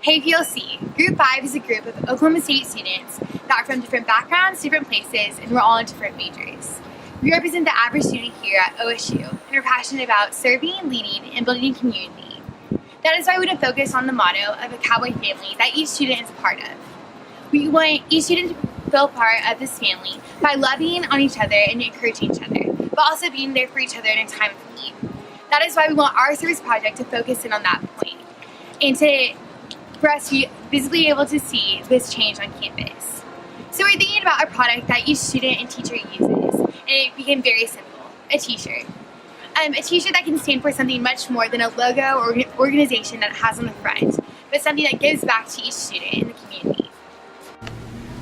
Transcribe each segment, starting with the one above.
Hey PLC, Group 5 is a group of Oklahoma State students that are from different backgrounds, different places, and we're all in different majors. We represent the average student here at OSU, and we're passionate about serving, leading, and building a community. That is why we want to focus on the motto of a cowboy family that each student is a part of. We want each student to feel part of this family by loving on each other and encouraging each other, but also being there for each other in a time of need. That is why we want our service project to focus in on that point, and for us to be visibly able to see this change on campus. So we're thinking about a product that each student and teacher uses, and it became very simple, a t-shirt. A t-shirt that can stand for something much more than a logo or organization that it has on the front, but something that gives back to each student in the community.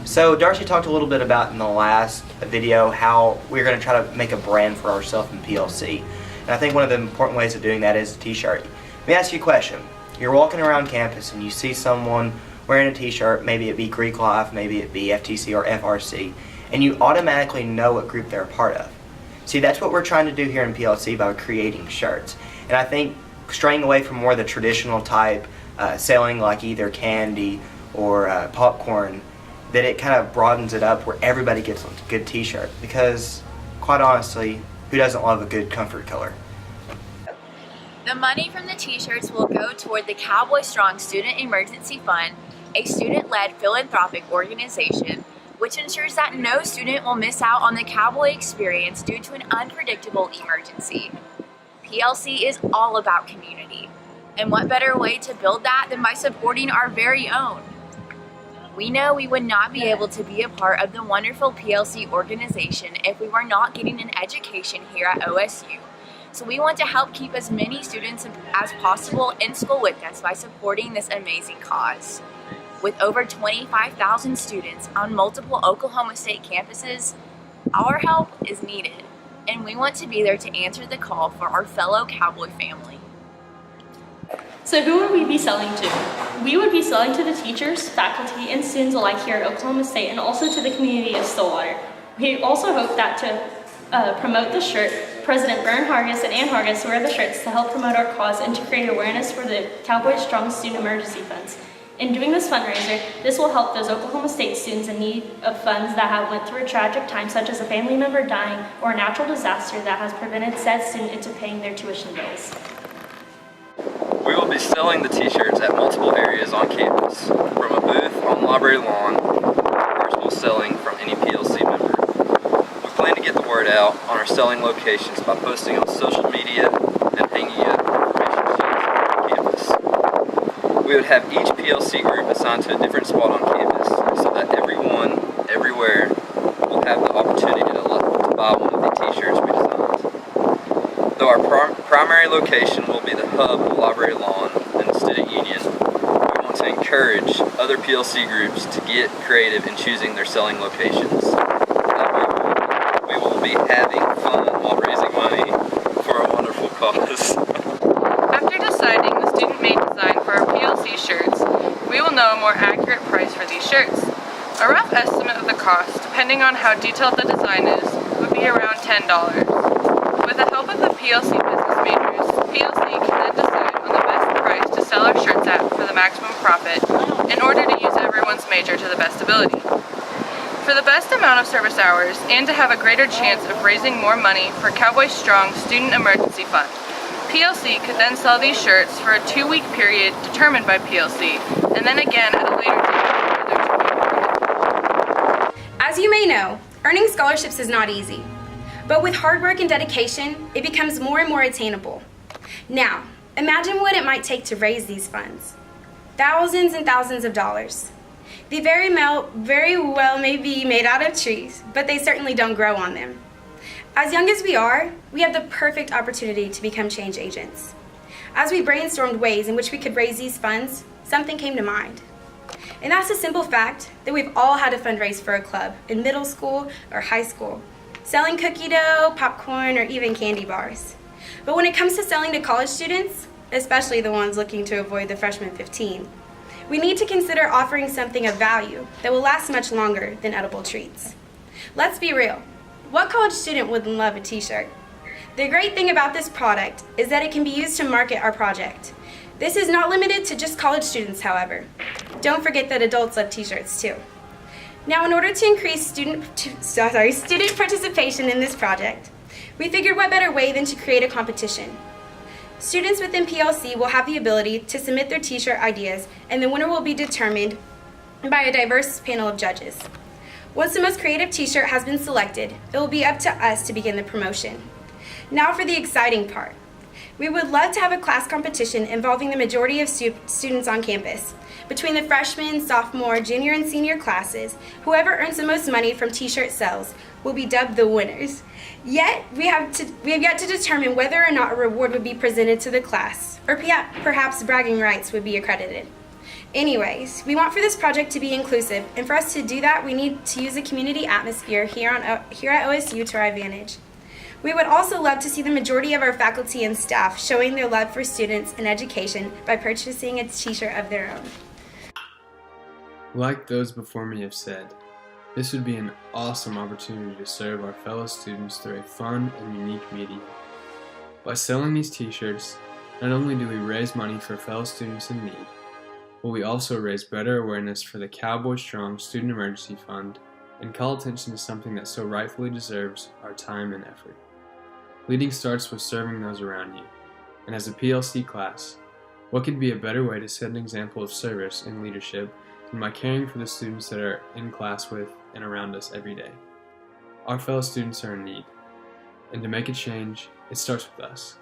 So Darcy talked a little bit about in the last video how we're going to try to make a brand for ourselves in PLC. And I think one of the important ways of doing that is a t-shirt. Let me ask you a question. You're walking around campus and you see someone wearing a t-shirt, maybe it be Greek Life, maybe it be FTC or FRC, and you automatically know what group they're a part of. See, that's what we're trying to do here in PLC by creating shirts. And I think straying away from more of the traditional type, selling like either candy or popcorn, that it kind of broadens it up where everybody gets a good t-shirt. Because, quite honestly, who doesn't love a good comfort color? The money from the t-shirts will go toward the Cowboy Strong Student Emergency Fund, a student-led philanthropic organization which ensures that no student will miss out on the cowboy experience due to an unpredictable emergency. PLC is all about community, and what better way to build that than by supporting our very own? We know we would not be able to be a part of the wonderful PLC organization if we were not getting an education here at OSU. So we want to help keep as many students as possible in school with us by supporting this amazing cause. With over 25,000 students on multiple Oklahoma State campuses, our help is needed, and we want to be there to answer the call for our fellow cowboy family. So who would we be selling to? We would be selling to the teachers, faculty, and students alike here at Oklahoma State, and also to the community of Stillwater. We also hope that to promote the shirt, President Bern Hargis and Ann Hargis wear the shirts to help promote our cause and to create awareness for the Cowboy Strong Student Emergency Funds. In doing this fundraiser, this will help those Oklahoma State students in need of funds that have went through a tragic time, such as a family member dying or a natural disaster that has prevented said student into paying their tuition bills. We will be selling the t-shirts at multiple areas on campus, from a booth on the library lawn, to personal selling from any PLC member. We plan to get the word out on our selling locations by posting on social media and hanging up information sheets on campus. We would have each PLC group assigned to a different spot on campus so that everyone, everywhere, will have the opportunity to buy one of the t-shirts we designed. Though our primary location will be the hub of the library lawn and the student union, we want to encourage other PLC groups to get creative in choosing their selling locations. We will be having fun while raising money for a wonderful cause. After deciding the student-made design for our PLC shirts, we will know a more accurate price for these shirts. A rough estimate of the cost, depending on how detailed the design is, would be around $10. With the help of the PLC business majors, PLC can then decide on the best price to sell our shirts at for the maximum profit in order to use everyone's major to the best ability. For the best amount of service hours and to have a greater chance of raising more money for Cowboy Strong Student Emergency Fund, PLC could then sell these shirts for a 2-week period determined by PLC, and then again at a later date. As you may know, earning scholarships is not easy. But with hard work and dedication, it becomes more and more attainable. Now, imagine what it might take to raise these funds. Thousands and thousands of dollars. They very well may be made out of trees, but they certainly don't grow on them. As young as we are, we have the perfect opportunity to become change agents. As we brainstormed ways in which we could raise these funds, something came to mind. And that's the simple fact that we've all had to fundraise for a club in middle school or high school, selling cookie dough, popcorn, or even candy bars. But when it comes to selling to college students, especially the ones looking to avoid the freshman 15, we need to consider offering something of value that will last much longer than edible treats. Let's be real. What college student wouldn't love a t-shirt? The great thing about this product is that it can be used to market our project. This is not limited to just college students, however. Don't forget that adults love t-shirts too. Now, in order to increase student participation in this project, we figured what better way than to create a competition. Students within PLC will have the ability to submit their t-shirt ideas, and the winner will be determined by a diverse panel of judges. Once the most creative t-shirt has been selected, it will be up to us to begin the promotion. Now for the exciting part. We would love to have a class competition involving the majority of students on campus. Between the freshman, sophomore, junior, and senior classes, whoever earns the most money from t-shirt sales will be dubbed the winners. Yet, we have yet to determine whether or not a reward would be presented to the class, or perhaps bragging rights would be accredited. Anyways, we want for this project to be inclusive, and for us to do that, we need to use a community atmosphere here at OSU to our advantage. We would also love to see the majority of our faculty and staff showing their love for students and education by purchasing a t-shirt of their own. Like those before me have said, this would be an awesome opportunity to serve our fellow students through a fun and unique medium. By selling these t-shirts, not only do we raise money for fellow students in need, but we also raise better awareness for the Cowboy Strong Student Emergency Fund and call attention to something that so rightfully deserves our time and effort. Leading starts with serving those around you, and as a PLC class, what could be a better way to set an example of service and leadership than by caring for the students that are in class with and around us every day? Our fellow students are in need, and to make a change, it starts with us.